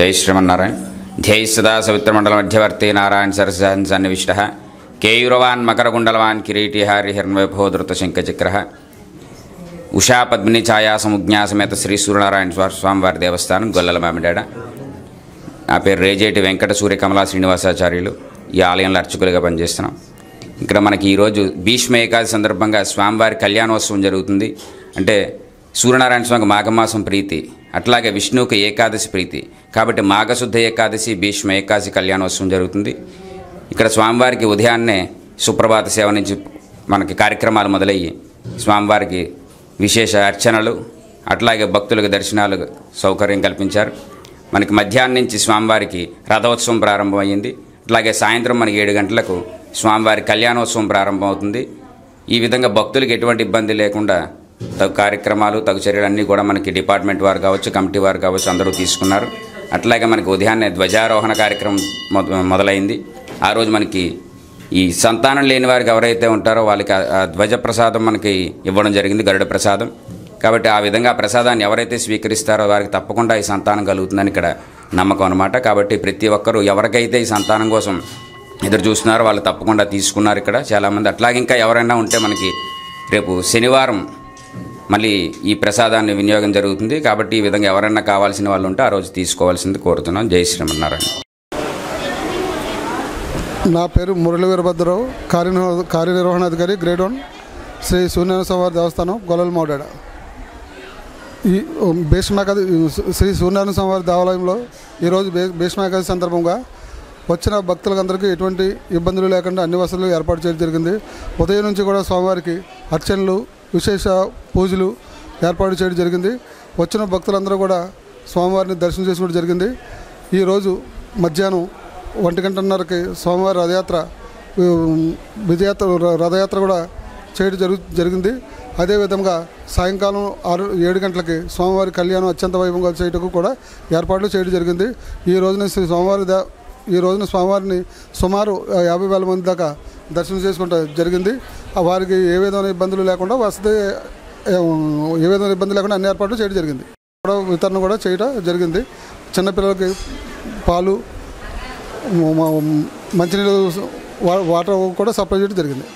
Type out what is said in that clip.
जय श्रीमन्नारायण ध्यय सदा सवित्रमंडल मध्यवर्ती नारायण सरसहन सन्निविष्ट केयूरवान् मकरकुंडलवान् किरीटी हरिहर्णवैभवधृत शंखचक्र उषा पद्मिनी छाया समुज्ञा समेत श्री सूर्यनारायण स्वामिवारी देवस्थानं गोल्लल मामिडाड నా పేరు రేజేటి వెంకట సూర్య కమలా శ్రీనివాసాచార్యులు ఈ ఆలయంలో అర్చకులుగా పనిచేస్తున్నాం. ఇక్కడ మనకి ఈరోజు భీష్మ ఏకాదశి సందర్భంగా స్వామివారి కళ్యాణోత్సవం జరుగుతుంది. అంటే సూర్యనారాయణ స్వామికి మాఘమాసం ప్రీతి, అట్లాగే విష్ణువుకి ఏకాదశి ప్రీతి కాబట్టి మాఘశుద్ధ ఏకాదశి భీష్మ ఏకాదశి కళ్యాణోత్సవం జరుగుతుంది. ఇక్కడ స్వామివారికి ఉదయాన్నే సుప్రభాత సేవ నుంచి మనకి కార్యక్రమాలు మొదలయ్యి స్వామివారికి విశేష అర్చనలు అట్లాగే భక్తులకు దర్శనాలు సౌకర్యం కల్పించారు. మనకి మధ్యాహ్నం నుంచి స్వామివారికి రథోత్సవం ప్రారంభమైంది. అట్లాగే సాయంత్రం మనకి 7 గంటలకు స్వామివారి కళ్యాణోత్సవం ప్రారంభమవుతుంది. ఈ విధంగా భక్తులకు ఎటువంటి ఇబ్బంది లేకుండా తగు కార్యక్రమాలు తగు చర్యలన్నీ కూడా మనకి డిపార్ట్మెంట్ వారు కావచ్చు, కమిటీ వారు కావచ్చు అందరూ తీసుకున్నారు. అట్లాగే మనకి ఉదయాన్నే ధ్వజారోహణ కార్యక్రమం మొదలైంది. ఆ రోజు మనకి ఈ సంతానం లేని వారికి ఎవరైతే ఉంటారో వాళ్ళకి ఆ ధ్వజ ప్రసాదం మనకి ఇవ్వడం జరిగింది, గరుడ ప్రసాదం. కాబట్టి ఆ విధంగా ప్రసాదాన్ని ఎవరైతే స్వీకరిస్తారో వారికి తప్పకుండా ఈ సంతానం కలుగుతుందని ఇక్కడ నమ్మకం అన్నమాట. కాబట్టి ప్రతి ఒక్కరూ ఎవరికైతే ఈ సంతానం కోసం ఎదురు చూస్తున్నారో వాళ్ళు తప్పకుండా తీసుకున్నారు ఇక్కడ చాలామంది. అట్లాగే ఇంకా ఎవరైనా ఉంటే మనకి రేపు శనివారం మళ్ళీ ఈ ప్రసాదాన్ని వినియోగం జరుగుతుంది. కాబట్టి ఈ విధంగా ఎవరైనా కావాల్సిన వాళ్ళు ఉంటే ఆ రోజు తీసుకోవాల్సింది కోరుతున్నాం. జై శ్రీమన్నారాయణ. నా పేరు మురళీ వీరభద్రరావు, కార్యనిర్వహణాధికారి గ్రేడ్ 1 శ్రీ సూర్యనారాయణ స్వామివారి దేవస్థానం గొల్లల మౌడాడ. ఈ శ్రీ సూర్యనారాయణ స్వామివారి దేవాలయంలో ఈరోజు భీష్మ ఏకాదశి సందర్భంగా వచ్చిన భక్తులందరికీ ఎటువంటి ఇబ్బందులు లేకుండా అన్ని వసతులు ఏర్పాటు చేయడం జరిగింది. ఉదయం నుంచి కూడా స్వామివారికి అర్చనలు విశేష పూజలు ఏర్పాటు చేయడం జరిగింది. వచ్చిన భక్తులందరూ కూడా స్వామివారిని దర్శనం చేసుకోవడం జరిగింది. ఈరోజు మధ్యాహ్నం 1:30కి స్వామివారి రథయాత్ర కూడా చేయడం జరుగుతుంది. అదేవిధంగా సాయంకాలం 7 గంటలకి స్వామివారి కళ్యాణం అత్యంత వైభవంగా చేయటకు కూడా ఏర్పాట్లు చేయడం జరిగింది. ఈ రోజున స్వామివారిని సుమారు 50,000 మంది దాకా దర్శనం చేసుకుంటూ జరిగింది. వారికి ఏ విధమైన ఇబ్బందులు లేకుండా అన్ని ఏర్పాట్లు చేయడం జరిగింది. వితరణ కూడా చేయడం జరిగింది. చిన్నపిల్లలకి పాలు, మంచినీళ్ళు, వాటర్ కూడా సప్లై చేయడం జరిగింది.